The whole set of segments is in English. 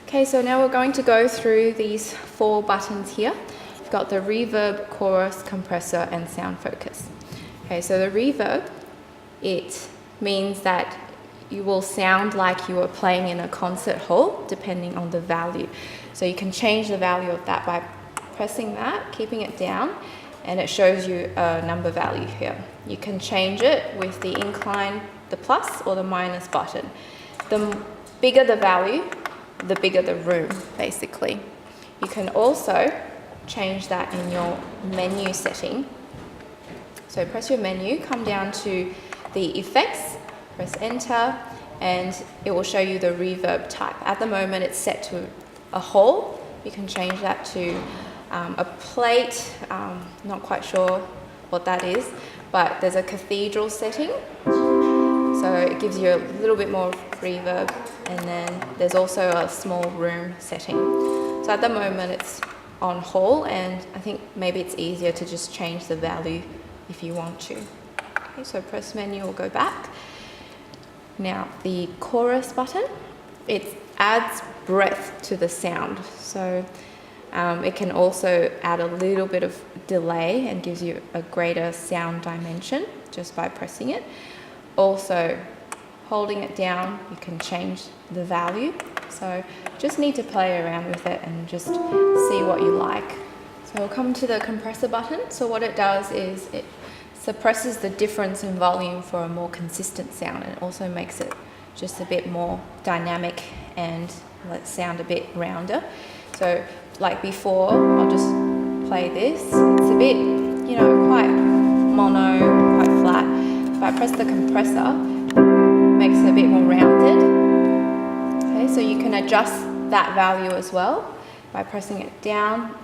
Okay, so now we're going to go through these 4 buttons here. You've got the reverb, chorus, compressor, and sound focus. Okay, so the reverb, it means that you will sound like you are playing in a concert hall, depending on the value. So you can change the value of that by pressing that, keeping it down, and it shows you a number value here. You can change it with the incline, the plus or the minus button. The bigger the value, the bigger the room, basically. You can also change that in your menu setting. So press your menu, come down to the effects, press enter, and it will show you the reverb type. At the moment it's set to a hall. You can change that to a plate, not quite sure what that is, but there's a cathedral setting. So it gives you a little bit more reverb, and then there's also a small room setting. So at the moment it's on hall, and I think maybe it's easier to just change the value if you want to. Okay, so press menu or go back. Now the chorus button, it adds breadth to the sound. So it can also add a little bit of delay and gives you a greater sound dimension just by pressing it. Also, holding it down, you can change the value. So just need to play around with it and just see what you like. So we'll come to the compressor button. So what it does is it suppresses the difference in volume for a more consistent sound, and it also makes it just a bit more dynamic and let it sound a bit rounder. So like before, I'll just play this. It's a bit, quite mono, quite flat. If I press the compressor, it makes it a bit more rounded. Okay, so you can adjust that value as well by pressing it down.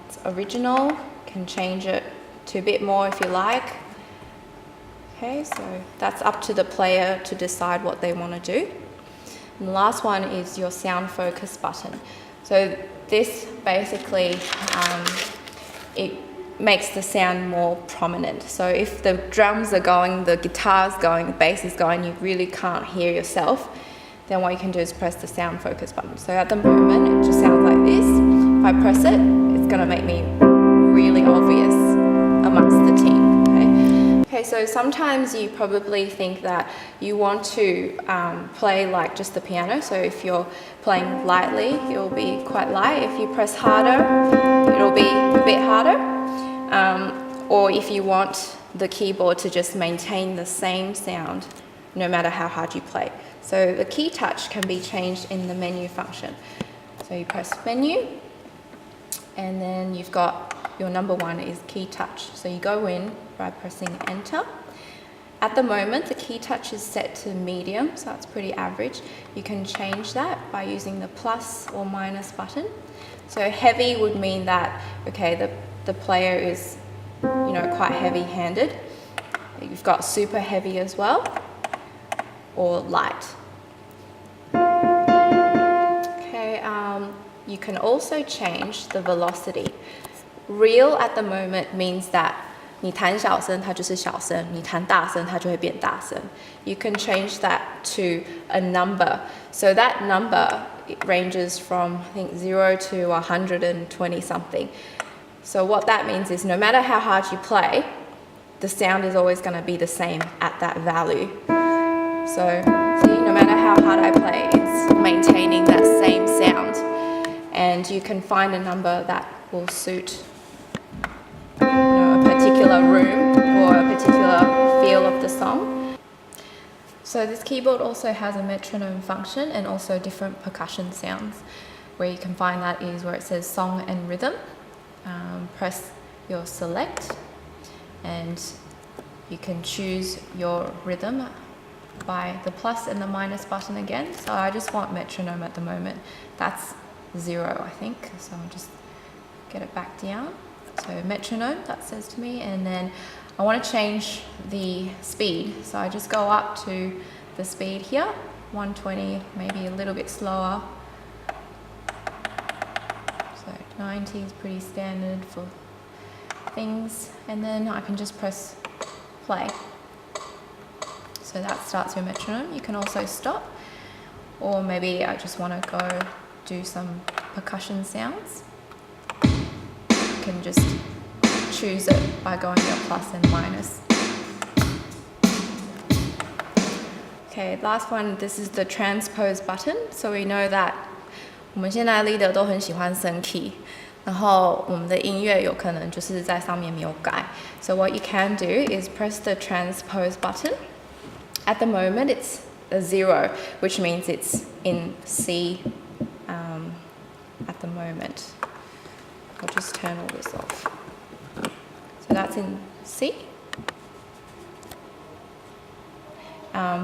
It's original, you can change it to a bit more if you like. Okay, so that's up to the player to decide what they want to do. And the last one is your sound focus button. So this basically, it makes the sound more prominent. So if the drums are going, the guitar's going, the bass is going, you really can't hear yourself, then what you can do is press the sound focus button. So at the moment, it just sounds like this. If I press it, it's gonna make me really obvious amongst the team, okay? Okay, so sometimes you probably think that you want to play like just the piano. So if you're playing lightly, it'll be quite light. If you press harder, it'll be a bit harder. Or if you want the keyboard to just maintain the same sound no matter how hard you play. So the key touch can be changed in the menu function. So you press menu, and then you've got your number 1 is key touch. So you go in by pressing enter. At the moment, the key touch is set to medium, so that's pretty average. You can change that by using the plus or minus button. So heavy would mean that, okay, the player is, quite heavy-handed. You've got super heavy as well, or light. Okay, you can also change the velocity. Real at the moment means that 你弹小声它就是小声，你弹大声它就会变大声. You can change that to a number. So that number, it ranges from, I think, 0 to 120 something. So what that means is no matter how hard you play, the sound is always going to be the same at that value. So see, no matter how hard I play, it's maintaining that same sound. And you can find a number that will suit a particular room or a particular feel of the song. So this keyboard also has a metronome function and also different percussion sounds. Where you can find that is where it says song and rhythm. Press your select and you can choose your rhythm by the plus and the minus button again. So I just want metronome at the moment. That's 0, I think. So I'll just get it back down. So metronome, that says to me, and then I want to change the speed. So I just go up to the speed here, 120, maybe a little bit slower. So 90 is pretty standard for things, and then I can just press play. So that starts your metronome. You can also stop, or maybe I just want to go do some percussion sounds. You can just choose it by going your plus and minus. Okay, last one, this is the transpose button. So we know that 我们现在 leader 都很喜欢升 key， 然后我们的音乐有可能就是在上面没有改。So what you can do is press the transpose button. At the moment it's a 0, which means it's in C at the moment. I'll just turn all this off. So that's in C.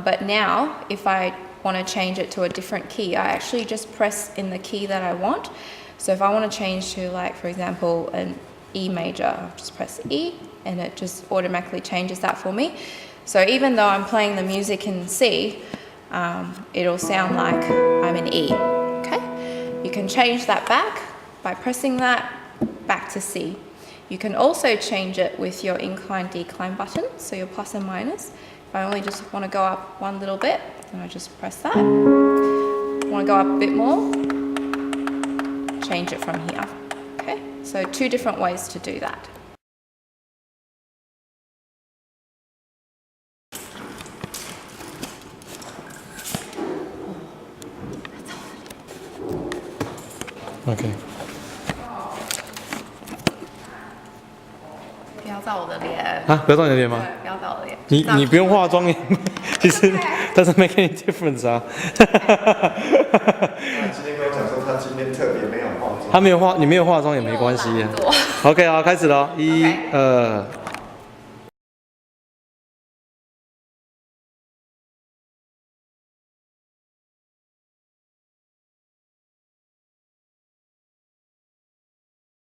But now, if I want to change it to a different key, I actually just press in the key that I want. So if I want to change to, like, for example, an E major, I'll just press E and it just automatically changes that for me. So even though I'm playing the music in C, it'll sound like I'm in E, okay? You can change that back by pressing that back to C. You can also change it with your incline decline button, so your plus and minus. If I only just want to go up one little bit, then I just press that. Want to go up a bit more, change it from here. Okay, so 2 different ways to do that. OK。不要照我的脸啊，不要照你的脸吗？不要照我的脸。你不用化妆也，其实 doesn't make any difference 啊。他今天跟我讲说，他今天特别没有化妆。他没有化，你没有化妆也没关系。OK 啊，开始了，1、2。